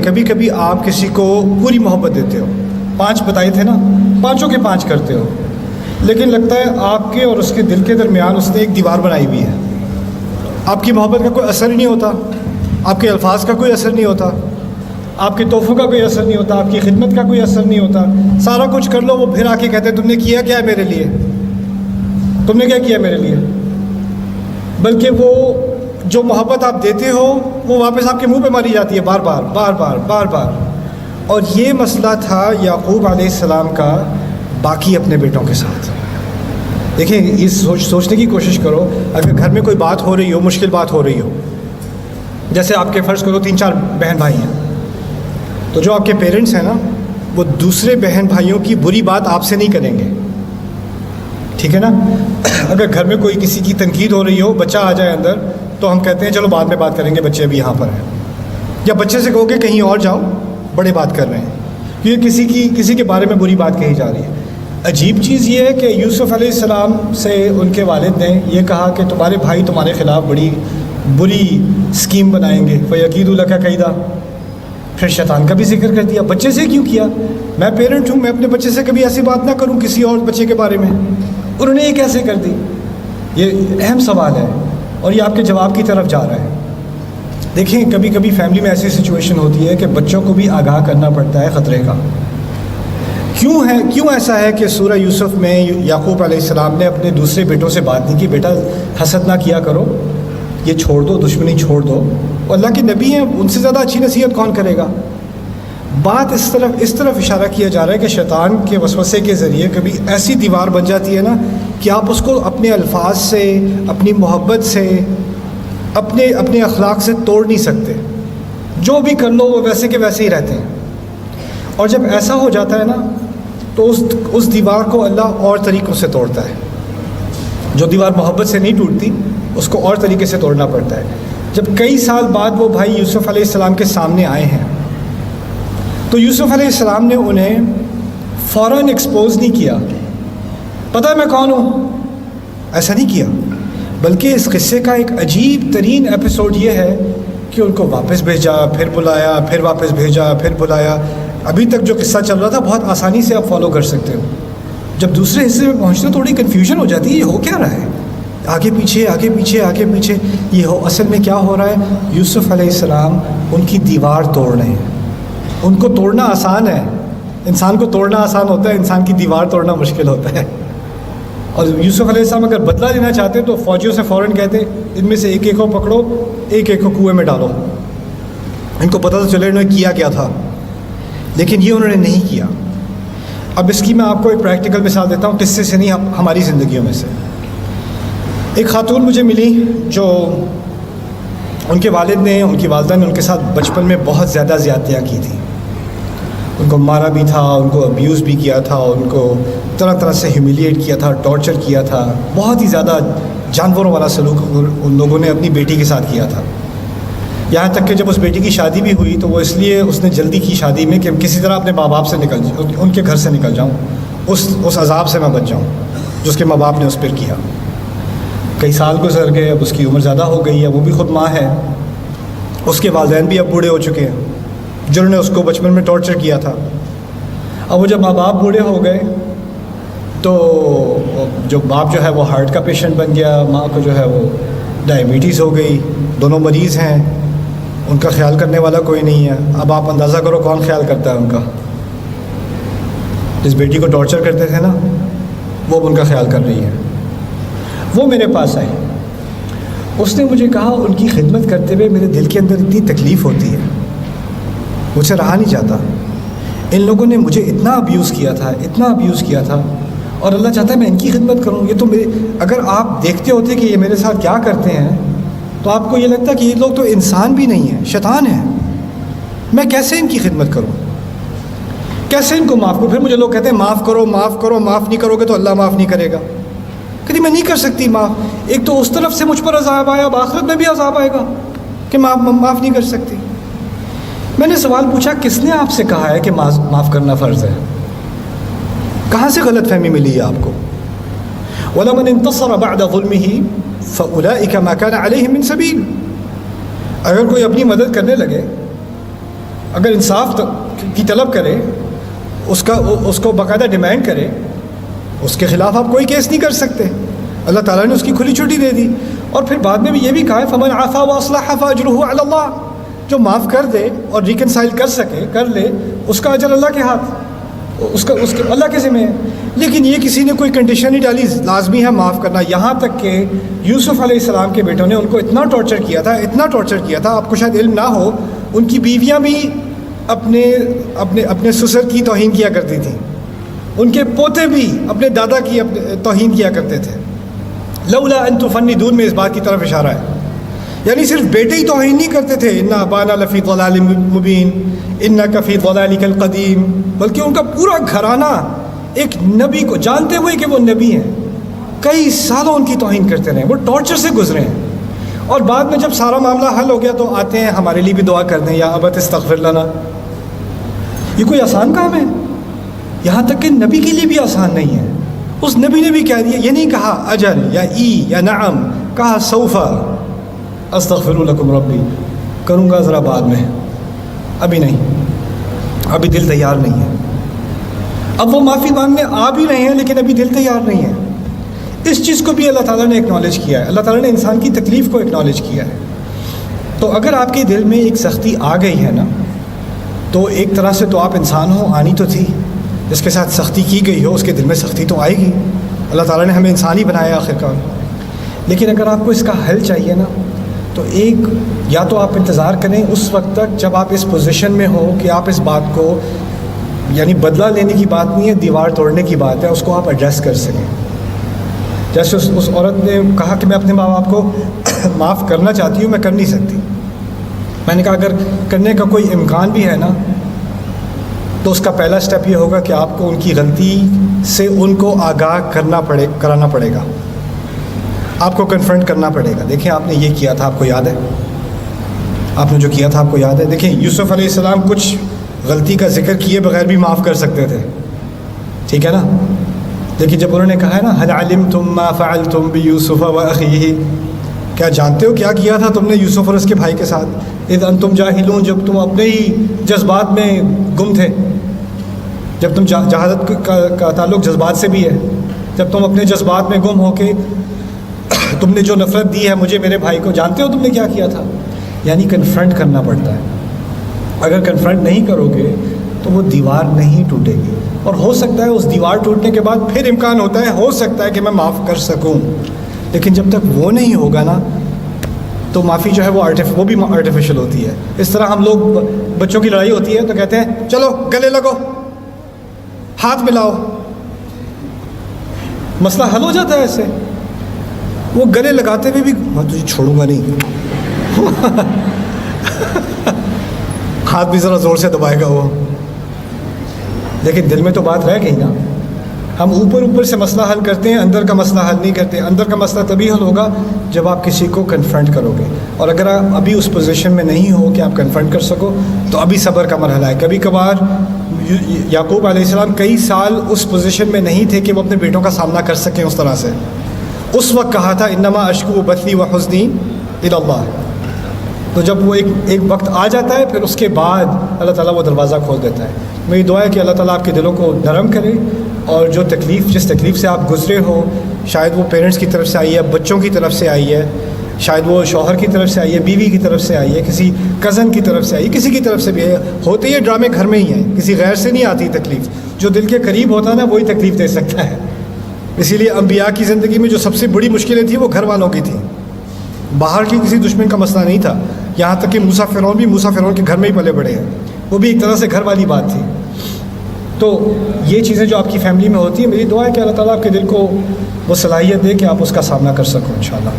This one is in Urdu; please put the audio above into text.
کبھی کبھی آپ کسی کو پوری محبت دیتے ہو، 5 بتائے تھے نا، 5 کے 5 کرتے ہو، لیکن لگتا ہے آپ کے اور اس کے دل کے درمیان اس نے ایک دیوار بنائی ہوئی ہے. آپ کی محبت کا کوئی اثر ہی نہیں ہوتا، آپ کے الفاظ کا کوئی اثر نہیں ہوتا، آپ کے تحفوں کا کوئی اثر نہیں ہوتا، آپ کی خدمت کا کوئی اثر نہیں ہوتا. سارا کچھ کر لو، وہ پھر آ کے کہتے ہیں تم نے کیا کیا ہے میرے لیے، تم نے کیا کیا میرے لیے. بلکہ وہ جو محبت آپ دیتے ہو وہ واپس آپ کے منہ پہ ماری جاتی ہے بار بار بار بار بار بار. اور یہ مسئلہ تھا یعقوب علیہ السلام کا باقی اپنے بیٹوں کے ساتھ. دیکھیں، اس سوچنے کی کوشش کرو، اگر گھر میں کوئی بات ہو رہی ہو، مشکل بات ہو رہی ہو، جیسے آپ کے فرض کرو 3-4 بہن بھائی ہیں، تو جو آپ کے پیرنٹس ہیں نا، وہ دوسرے بہن بھائیوں کی بری بات آپ سے نہیں کریں گے، ٹھیک ہے نا. اگر گھر میں کوئی کسی کی تنقید ہو رہی ہو، بچہ آ جائے اندر، تو ہم کہتے ہیں چلو بعد میں بات کریں گے، بچے ابھی یہاں پر ہیں. یا بچے سے کہو کہ کہیں اور جاؤ، بڑے بات کر رہے ہیں، کیونکہ کسی کے بارے میں بری بات کہی جا رہی ہے. عجیب چیز یہ ہے کہ یوسف علیہ السلام سے ان کے والد نے یہ کہا کہ تمہارے بھائی تمہارے خلاف بڑی بری اسکیم بنائیں گے، فَيَكِيدُ لَكَ كَيْدًا. پھر شیطان کا بھی ذکر کر دیا. بچے سے کیوں کیا؟ میں پیرنٹ ہوں، میں اپنے بچے سے کبھی ایسی بات نہ کروں کسی اور بچے کے بارے میں. انہوں نے یہ کیسے کر دی؟ یہ اہم سوال ہے اور یہ آپ کے جواب کی طرف جا رہا ہے. دیکھیں، کبھی کبھی فیملی میں ایسی سچویشن ہوتی ہے کہ بچوں کو بھی آگاہ کرنا پڑتا ہے خطرے کا. کیوں ایسا ہے کہ سورہ یوسف میں یعقوب علیہ السلام نے اپنے دوسرے بیٹوں سے بات نہیں کی، بیٹا حسد نہ کیا کرو، یہ چھوڑ دو، دشمنی چھوڑ دو، اور اللہ کے نبی ہیں، ان سے زیادہ اچھی نصیحت کون کرے گا. بات اس طرف اشارہ کیا جا رہا ہے کہ شیطان کے وسوسے کے ذریعے کبھی ایسی دیوار بن جاتی ہے نا کہ آپ اس کو اپنے الفاظ سے، اپنی محبت سے، اپنے اخلاق سے توڑ نہیں سکتے. جو بھی کر لو وہ ویسے کے ویسے ہی رہتے ہیں. اور جب ایسا ہو جاتا ہے نا تو اس دیوار کو اللہ اور طریقوں سے توڑتا ہے. جو دیوار محبت سے نہیں ٹوٹتی اس کو اور طریقے سے توڑنا پڑتا ہے. جب کئی سال بعد وہ بھائی یوسف علیہ السلام کے سامنے آئے ہیں تو یوسف علیہ السلام نے انہیں فوراً ایکسپوز نہیں کیا، پتہ ہے میں کون ہوں، ایسا نہیں کیا. بلکہ اس قصے کا ایک عجیب ترین ایپیسوڈ یہ ہے کہ ان کو واپس بھیجا، پھر بلایا، پھر واپس بھیجا، پھر بلایا. ابھی تک جو قصہ چل رہا تھا بہت آسانی سے آپ فالو کر سکتے ہو. جب دوسرے حصے میں پہنچتے ہو تھوڑی کنفیوژن ہو جاتی ہے، یہ ہو کیا رہا ہے، آگے پیچھے آگے پیچھے آگے پیچھے. اصل میں کیا ہو رہا ہے؟ یوسف علیہ السلام ان کی دیوار توڑ رہے ہیں. ان کو توڑنا آسان ہے، انسان کو توڑنا آسان ہوتا ہے، انسان کی دیوار توڑنا مشکل ہوتا ہے. اور یوسف علیہ السلام اگر بدلہ لینا چاہتے تو فوجیوں سے فوراً کہتے ان میں سے ایک ایک کو پکڑو، ایک ایک کو کنویں میں ڈالو، ان کو پتہ تو چلے انہوں نے کیا تھا. لیکن یہ انہوں نے نہیں کیا. اب اس کی میں آپ کو ایک پریکٹیکل مثال دیتا ہوں، قصے سے نہیں، ہماری زندگیوں میں سے. ایک خاتون مجھے ملی جو ان کے والد نے، ان کی والدہ نے ان کے ساتھ بچپن میں بہت زیادہ زیادتیاں کی تھیں. ان کو مارا بھی تھا، ان کو ابیوز بھی کیا تھا، ان کو طرح طرح سے ہیومیلیٹ کیا تھا، ٹارچر کیا تھا. بہت ہی زیادہ جانوروں والا سلوک ان لوگوں نے اپنی بیٹی کے ساتھ کیا تھا. یہاں تک کہ جب اس بیٹی کی شادی بھی ہوئی تو وہ اس لیے اس نے جلدی کی شادی میں کہ کسی طرح اپنے ماں باپ سے ان کے گھر سے نکل جاؤں، اس عذاب سے میں بچ جاؤں جو اس کے ماں باپ نے اس پر کیا. کئی سال گزر گئے، اب اس کی عمر زیادہ ہو گئی ہے، وہ بھی خود ماں ہے، اس کے والدین بھی اب بوڑھے ہو چکے ہیں جنہوں نے اس کو بچپن میں ٹارچر کیا تھا. اب وہ جب ماں باپ بوڑھے ہو گئے تو جو باپ جو ہے وہ ہارٹ کا پیشنٹ بن گیا، ماں کو جو ہے وہ ڈائبٹیز ہو گئی، دونوں مریض ہیں، ان کا خیال کرنے والا کوئی نہیں ہے. اب آپ اندازہ کرو کون خیال کرتا ہے ان کا. جس بیٹی کو ٹارچر کرتے تھے نا وہ اب ان کا خیال کر رہی ہے. وہ میرے پاس آئی، اس نے مجھے کہا ان کی خدمت کرتے ہوئے میرے دل کے اندر اتنی تکلیف ہوتی ہے، مجھ سے رہا نہیں جاتا. ان لوگوں نے مجھے اتنا ابیوز کیا تھا، اتنا ابیوز کیا تھا، اور اللہ چاہتا ہے میں ان کی خدمت کروں. یہ تو اگر آپ دیکھتے ہوتے کہ یہ میرے ساتھ کیا کرتے ہیں تو آپ کو یہ لگتا کہ یہ لوگ تو انسان بھی نہیں ہیں، شیطان ہیں. میں کیسے ان کی خدمت کروں، کیسے ان کو معاف کروں؟ پھر مجھے لوگ کہتے ہیں معاف کرو معاف کرو، معاف نہیں کرو گے تو اللہ معاف نہیں کرے گا. کہتی میں نہیں کر سکتی معاف. ایک تو اس طرف سے مجھ پر عذاب آیا، اب آخرت میں بھی عذاب آئے گا کہ معاف نہیں کر سکتی. میں نے سوال پوچھا کس نے آپ سے کہا ہے کہ معاف کرنا فرض ہے؟ کہاں سے غلط فہمی ملی ہے آپ کو؟ وَلَمَنِ انتصر بَعْدَ ظُلْمِهِ فَأُولَٰئِكَ مَا كَانَ عَلَيْهِم مِّن سَبِيلٍ. اگر کوئی اپنی مدد کرنے لگے اگر انصاف کی طلب کرے، اس کو باقاعدہ ڈیمانڈ کرے، اس کے خلاف آپ کوئی کیس نہیں کر سکتے. اللہ تعالیٰ نے اس کی کھلی چھٹی دے دی. اور پھر بعد میں بھی یہ بھی کہا ہے فمن عفا واصلح فاجرہ علی اللہ، جو معاف کر دے اور ریکنسائل کر لے، اس کا اجر اللہ کے ہاتھ، اس کے اللہ کے ذمہ ہے. لیکن یہ کسی نے کوئی کنڈیشن نہیں ڈالی، لازمی ہے معاف کرنا. یہاں تک کہ یوسف علیہ السلام کے بیٹوں نے ان کو اتنا ٹارچر کیا تھا، آپ کو شاید علم نہ ہو، ان کی بیویاں بھی اپنے سسر کی توہین کیا کرتی تھیں، ان کے پوتے بھی اپنے دادا کی توہین کیا کرتے تھے. لولا ان تفندون میں اس بات کی طرف اشارہ ہے. یعنی صرف بیٹے ہی توہین نہیں کرتے تھے، ان ابانا لفی ضلال مبین انک فی ضلالک القدیم، بلکہ ان کا پورا گھرانہ ایک نبی کو جانتے ہوئے کہ وہ نبی ہیں کئی سالوں ان کی توہین کرتے رہے، وہ ٹارچر سے گزرے ہیں. اور بعد میں جب سارا معاملہ حل ہو گیا تو آتے ہیں ہمارے لیے بھی دعا کر دیں، یا ابت استغفر لنا. یہ کوئی آسان کام ہے؟ یہاں تک کہ نبی کے لیے بھی آسان نہیں ہے. اس نبی نے بھی کہہ دیا، یہ نہیں کہا اجل یا ای یا نعم، کہا سوف استغفر لکم ربی، کروں گا ذرا بعد میں، ابھی نہیں، ابھی دل تیار نہیں ہے. اب وہ معافی مانگنے آ بھی رہے ہیں لیکن ابھی دل تیار نہیں ہے. اس چیز کو بھی اللہ تعالیٰ نے اکنالج کیا ہے. اللہ تعالیٰ نے انسان کی تکلیف کو اکنالج کیا ہے. تو اگر آپ کے دل میں ایک سختی آ گئی ہے نا، تو ایک طرح سے تو آپ انسان ہو، آنی تو تھی. جس کے ساتھ سختی کی گئی ہو اس کے دل میں سختی تو آئے گی. اللہ تعالیٰ نے ہمیں انسان ہی بنایا آخر کار. لیکن اگر آپ کو اس کا حل چاہیے نا، تو یا تو آپ انتظار کریں اس وقت تک جب آپ اس پوزیشن میں ہو کہ آپ اس بات کو، یعنی بدلہ لینے کی بات نہیں ہے، دیوار توڑنے کی بات ہے، اس کو آپ ایڈریس کر سکیں. جیسے اس عورت نے کہا کہ میں اپنے ماں باپ کو معاف کرنا چاہتی ہوں، میں کر نہیں سکتی. میں نے کہا اگر کرنے کا کوئی امکان بھی ہے نا، تو اس کا پہلا سٹیپ یہ ہوگا کہ آپ کو ان کی غلطی سے ان کو آگاہ کرانا پڑے گا، آپ کو کنفرنٹ کرنا پڑے گا. دیکھیں آپ نے یہ کیا تھا، آپ کو یاد ہے؟ آپ نے جو کیا تھا آپ کو یاد ہے؟ دیکھیں یوسف علیہ السلام کچھ غلطی کا ذکر کیے بغیر بھی معاف کر سکتے تھے، ٹھیک ہے نا؟ لیکن جب انہوں نے کہا ہے نا هل علمتم ما فعلتم بيوسف واخيه، کیا جانتے ہو کیا کیا تھا تم نے یوسف اور اس کے بھائی کے ساتھ؟ اذ انتم جاہلون، جب تم اپنے ہی جذبات میں گم تھے. جب تم جہالت کا تعلق جذبات سے بھی ہے، جب تم اپنے جذبات میں گم ہو کے تم نے جو نفرت دی ہے مجھے، میرے بھائی کو، جانتے ہو تم نے کیا کیا تھا؟ یعنی کنفرنٹ کرنا پڑتا ہے. اگر کنفرنٹ نہیں کرو گے تو وہ دیوار نہیں ٹوٹے گی. اور ہو سکتا ہے اس دیوار ٹوٹنے کے بعد پھر امکان ہوتا ہے، ہو سکتا ہے کہ میں معاف کر سکوں. لیکن جب تک وہ نہیں ہوگا نا، تو معافی جو ہے وہ بھی آرٹیفیشل ہوتی ہے. اس طرح ہم لوگ، بچوں کی لڑائی ہوتی ہے تو کہتے ہیں چلو گلے لگو، ہاتھ ملاؤ، مسئلہ حل ہو جاتا ہے ایسے. وہ گلے لگاتے ہوئے بھی میں تجھے چھوڑوں گا نہیں، ہاتھ بھی ذرا زور سے دبائے گا وہ، لیکن دل میں تو بات رہ گئی نا. ہم اوپر سے مسئلہ حل کرتے ہیں، اندر کا مسئلہ حل نہیں کرتے. اندر کا مسئلہ تبھی حل ہوگا جب آپ کسی کو کنفرنٹ کرو گے. اور اگر آپ ابھی اس پوزیشن میں نہیں ہو کہ آپ کنفرنٹ کر سکو، تو ابھی صبر کا مرحلہ ہے. کبھی کبھار یعقوب علیہ السلام کئی سال اس پوزیشن میں نہیں تھے کہ وہ اپنے بیٹوں کا سامنا کر سکیں اس طرح سے. اس وقت کہا تھا انما اشکو بثی وحزنی الی اللہ. تو جب وہ ایک وقت آ جاتا ہے، پھر اس کے بعد اللہ تعالیٰ وہ دروازہ کھول دیتا ہے. میری دعا ہے کہ اللہ تعالیٰ آپ کے دلوں کو نرم کرے، اور جس تکلیف سے آپ گزرے ہو، شاید وہ پیرنٹس کی طرف سے آئی ہے، بچوں کی طرف سے آئی ہے، شاید وہ شوہر کی طرف سے آئی ہے، بیوی کی طرف سے آئی ہے، کسی کزن کی طرف سے آئی ہے، کسی کی طرف سے بھی ہے. ہوتے یہ ڈرامے گھر میں ہی ہیں، کسی غیر سے نہیں آتی تکلیف. جو دل کے قریب ہوتا ہے نا وہی تکلیف دے سکتا ہے. اسی لیے انبیاء کی زندگی میں جو سب سے بڑی مشکلیں تھیں وہ گھر والوں کی تھیں. باہر کی کسی دشمن کا مسئلہ نہیں تھا. یہاں تک کہ موسیٰ فرعون کے گھر میں ہی پلے بڑے ہیں، وہ بھی ایک طرح سے گھر والی بات تھی. تو یہ چیزیں جو آپ کی فیملی میں ہوتی ہیں، میری دعا ہے کہ اللہ تعالیٰ آپ کے دل کو وہ صلاحیت دے کہ آپ اس کا سامنا کر سکو انشاءاللہ.